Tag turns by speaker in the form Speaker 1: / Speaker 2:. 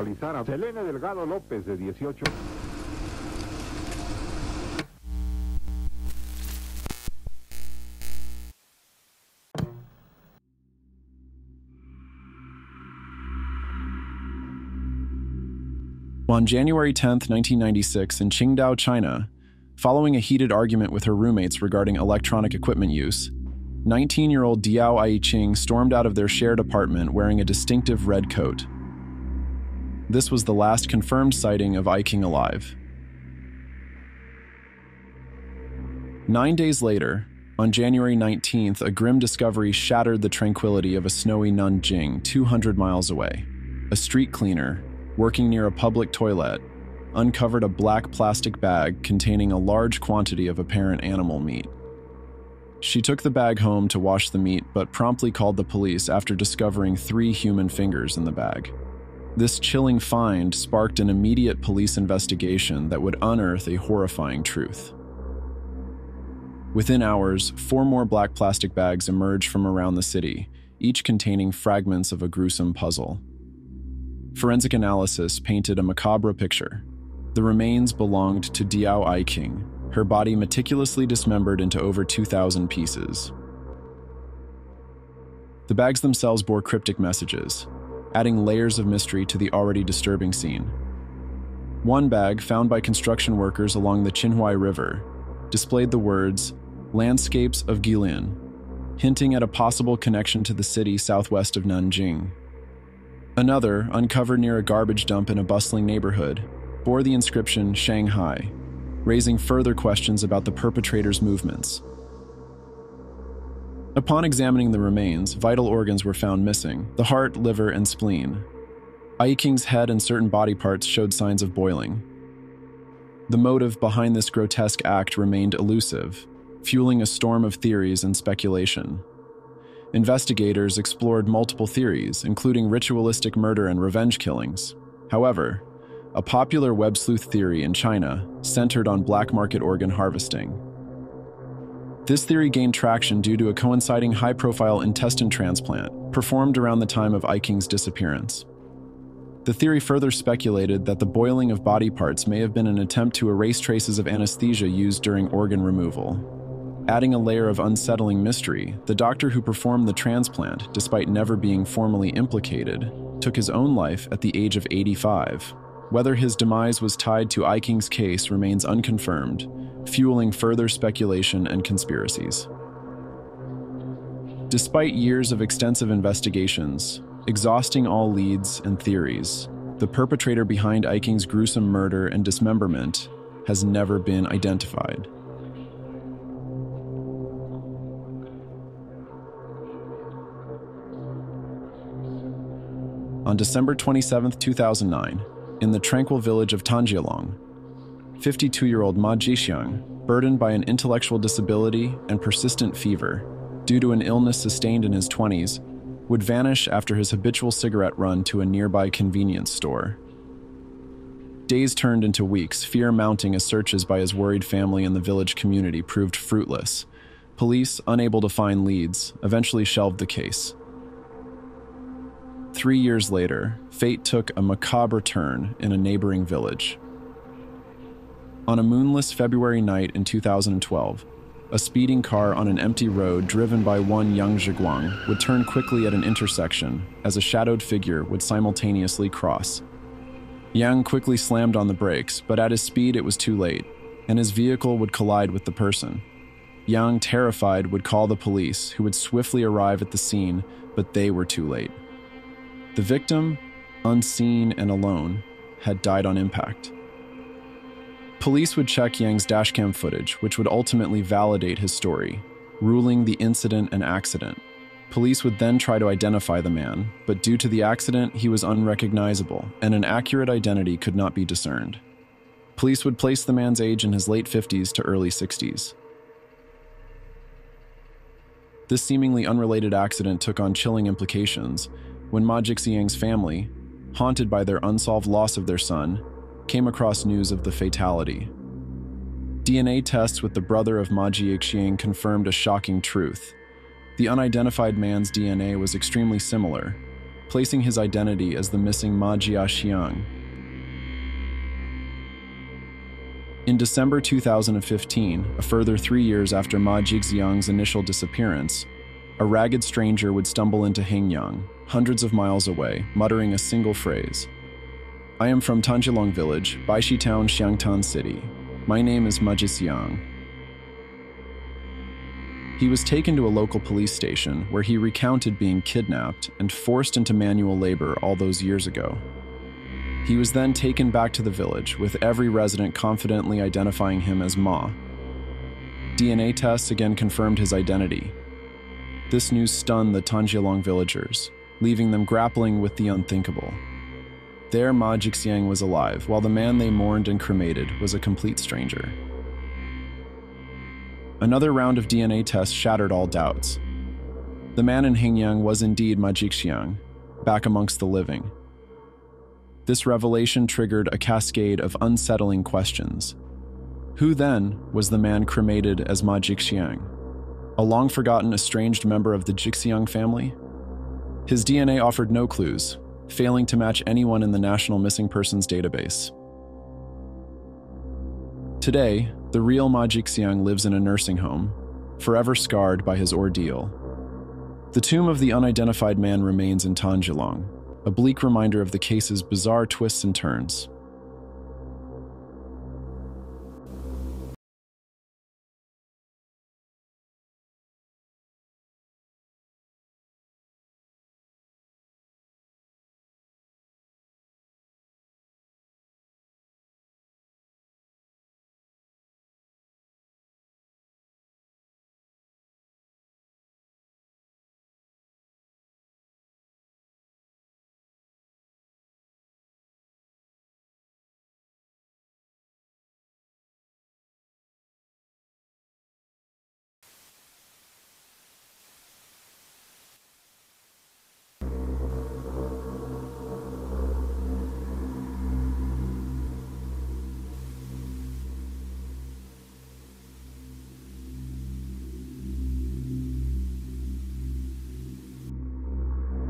Speaker 1: Localizar a Selene Delgado López, de 18.
Speaker 2: On January 10, 1996, in Qingdao, China, following a heated argument with her roommates regarding electronic equipment use, 19-year-old Diao Aiqing stormed out of their shared apartment wearing a distinctive red coat. This was the last confirmed sighting of Aiqing alive. 9 days later, on January 19th, a grim discovery shattered the tranquility of a snowy Nanjing 200 miles away. A street cleaner, working near a public toilet, uncovered a black plastic bag containing a large quantity of apparent animal meat. She took the bag home to wash the meat, but promptly called the police after discovering 3 human fingers in the bag. This chilling find sparked an immediate police investigation that would unearth a horrifying truth. Within hours, 4 more black plastic bags emerged from around the city, each containing fragments of a gruesome puzzle. Forensic analysis painted a macabre picture. The remains belonged to Diao Aiqing, her body meticulously dismembered into over 2,000 pieces. The bags themselves bore cryptic messages, adding layers of mystery to the already disturbing scene. One bag, found by construction workers along the Qinhuai River, displayed the words, "Landscapes of Guilin," hinting at a possible connection to the city southwest of Nanjing. Another, uncovered near a garbage dump in a bustling neighborhood, bore the inscription "Shanghai," raising further questions about the perpetrator's movements. Upon examining the remains, vital organs were found missing: the heart, liver, and spleen. Aiqing's head and certain body parts showed signs of boiling. The motive behind this grotesque act remained elusive, fueling a storm of theories and speculation. Investigators explored multiple theories, including ritualistic murder and revenge killings. However, a popular web sleuth theory in China centered on black market organ harvesting. This theory gained traction due to a coinciding high-profile intestine transplant performed around the time of Aiqing's disappearance. The theory further speculated that the boiling of body parts may have been an attempt to erase traces of anesthesia used during organ removal. Adding a layer of unsettling mystery, the doctor who performed the transplant, despite never being formally implicated, took his own life at the age of 85. Whether his demise was tied to Aiqing's case remains unconfirmed, fueling further speculation and conspiracies. Despite years of extensive investigations, exhausting all leads and theories, the perpetrator behind Aiqing's gruesome murder and dismemberment has never been identified. On December 27, 2009, in the tranquil village of Tanjialong, 52-year-old Ma Jixiang, burdened by an intellectual disability and persistent fever due to an illness sustained in his 20s, would vanish after his habitual cigarette run to a nearby convenience store. Days turned into weeks, fear mounting as searches by his worried family and the village community proved fruitless. Police, unable to find leads, eventually shelved the case. 3 years later, fate took a macabre turn in a neighboring village. On a moonless February night in 2012, a speeding car on an empty road driven by one Yang Zhiguang would turn quickly at an intersection as a shadowed figure would simultaneously cross. Yang quickly slammed on the brakes, but at his speed it was too late, and his vehicle would collide with the person. Yang, terrified, would call the police, who would swiftly arrive at the scene, but they were too late. The victim, unseen and alone, had died on impact. Police would check Yang's dashcam footage, which would ultimately validate his story, ruling the incident an accident. Police would then try to identify the man, but due to the accident, he was unrecognizable, and an accurate identity could not be discerned. Police would place the man's age in his late 50s to early 60s. This seemingly unrelated accident took on chilling implications when Ma Jixiang's family, haunted by their unsolved loss of their son, came across news of the fatality. DNA tests with the brother of Ma Jixiang confirmed a shocking truth. The unidentified man's DNA was extremely similar, placing his identity as the missing Ma Jiaxiang. In December 2015, a further 3 years after Ma Jixiang's initial disappearance, a ragged stranger would stumble into Hengyang, hundreds of miles away, muttering a single phrase. "I am from Tanjilong Village, Baishi Town, Xiangtan City. My name is Ma Jixiang." He was taken to a local police station where he recounted being kidnapped and forced into manual labor all those years ago. He was then taken back to the village, with every resident confidently identifying him as Ma. DNA tests again confirmed his identity. This news stunned the Tanjilong villagers, leaving them grappling with the unthinkable. There, Ma Jixiang was alive, while the man they mourned and cremated was a complete stranger. Another round of DNA tests shattered all doubts. The man in Hengyang was indeed Ma Jixiang, back amongst the living. This revelation triggered a cascade of unsettling questions. Who then was the man cremated as Ma Jixiang? A long-forgotten estranged member of the Jixiang family? His DNA offered no clues, failing to match anyone in the National Missing Persons database. Today, the real Ma Jixiang lives in a nursing home, forever scarred by his ordeal. The tomb of the unidentified man remains in Tanjilong, a bleak reminder of the case's bizarre twists and turns.